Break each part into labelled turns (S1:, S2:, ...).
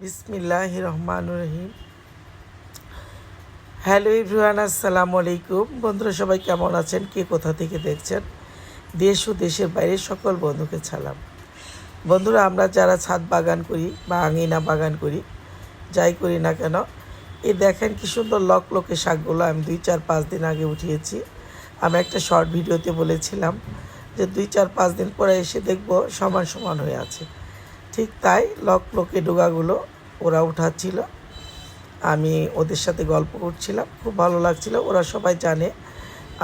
S1: বিসমিল্লাহির রহমানির রহিম। Hello everyone, আসসালামু আলাইকুম। বন্ধুরা সবাই কেমন আছেন, কে কোথা থেকে দেখছেন? দেশ ও দেশের বাইরে সকল বন্ধুকে সালাম। বন্ধুরা, আমরা যারা ছাদ বাগান করি বা আঙিনা বাগান করি, যাই করি না কেন, এই দেখেন কি সুন্দর লকলকে শাকগুলো আমি 2-4-5 দিন আগে উঠিয়েছি। আমি একটা শর্ট ভিডিওতে বলেছিলাম যে 2-4-5 দিন পরে এসে দেখব সমান সমান হয়ে আছে। ঠিক তাই লকলকে ডোগাগুলো ওরা উঠাচ্ছিল, আমি ওদের সাথে গল্প করছিলাম, খুব ভালো লাগছিল। ওরা সবাই জানে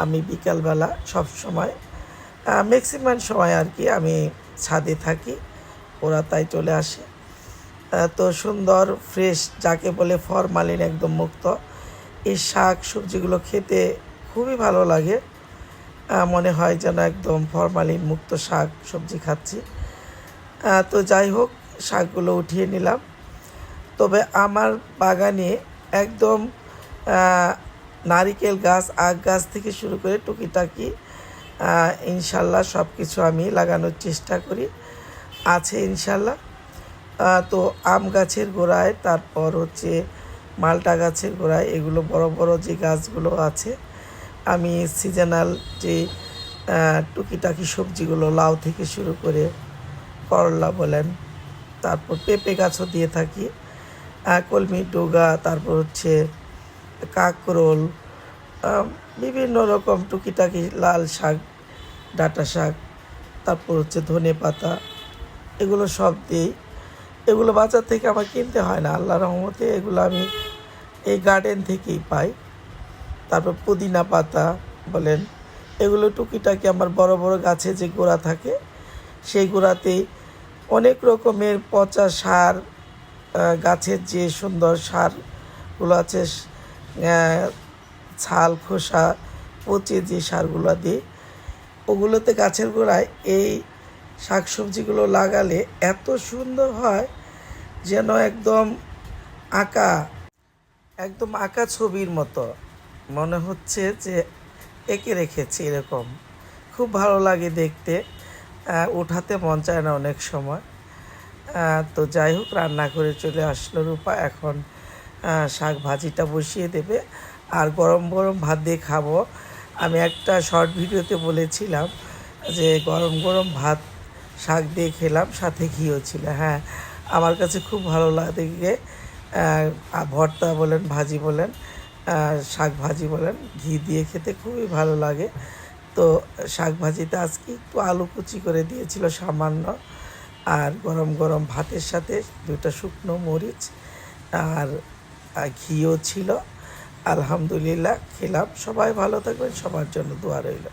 S1: আমি বিকালবেলা সব সময় ম্যাক্সিমাম সময় আর কি আমি ছাদে থাকি, ওরা তাই চলে আসে। তো সুন্দর ফ্রেশ, যাকে বলে ফরমালিন একদম মুক্ত, এই শাক সবজিগুলো খেতে খুবই ভালো লাগে। মনে হয় যেন একদম ফরমালিন মুক্ত শাক সবজি খাচ্ছি। তো যাই হোক, শাকগুলো উঠিয়ে নিলাম। তবে আমার বাগানে একদম নারিকেল গাছ, আখ গাছ থেকে শুরু করে টুকিটাকি ইনশাল্লাহ সব কিছু আমি লাগানোর চেষ্টা করি, আছে ইনশাল্লাহ। তো আম গাছের গোড়ায়, তারপর হচ্ছে মালটা গাছের গোড়ায়, এগুলো বড় বড় যে গাছগুলো আছে, আমি সিজনাল যে টুকিটাকি সবজিগুলো, লাউ থেকে শুরু করে করলা বলেন, তারপর পেঁপে গাছও দিয়ে থাকি, কলমি ডোগা, তারপর হচ্ছে কাকরোল, বিভিন্ন রকম টুকিটাকি লাল শাক, ডাঁটা শাক, তারপর হচ্ছে ধনে পাতা, এগুলো সব দিই। এগুলো বাজার থেকে আমার কিনতে হয় না, আল্লাহর রহমতে এগুলো আমি এই গার্ডেন থেকেই পাই। তারপর পুদিনা পাতা বলেন, এগুলো টুকিটাকি আমার বড় বড় গাছে যে গোড়া থাকে, সেই গোড়াতেই অনেক রকমের পচা সার, গাছের যে সুন্দর সারগুলো আছে, ছাল খোসা পচে যে সারগুলো দিই, ওগুলোতে গাছের গোড়ায় এই শাকসবজিগুলো লাগালে এত সুন্দর হয় যেন একদম আঁকা ছবির মতো মনে হচ্ছে যে এঁকে রেখেছি এরকম। খুব ভালো লাগে দেখতে, ওঠাতে মন চায় না অনেক সময়। তো যাই হোক, রান্না করে চলে আসলো রূপা, এখন শাক ভাজিটা বসিয়ে দেবে আর গরম গরম ভাত দিয়ে খাবো। আমি একটা শর্ট ভিডিওতে বলেছিলাম যে গরম গরম ভাত শাক দিয়ে খেলাম, সাথে ঘিও ছিল। হ্যাঁ, আমার কাছে খুব ভালো লাগে, ভর্তা বলেন, ভাজি বলেন, শাক ভাজি বলেন, ঘি দিয়ে খেতে খুবই ভালো লাগে। তো শাক ভাজিতে আজকে একটু আলু কুচি করে দিয়েছিল সামান্য, আর গরম গরম ভাতের সাথে 2টা শুকনো মরিচ আর ঘিও ছিল। আলহামদুলিল্লাহ খেলাম। সবাই ভালো থাকবেন, সবার জন্য দোয়া রইল।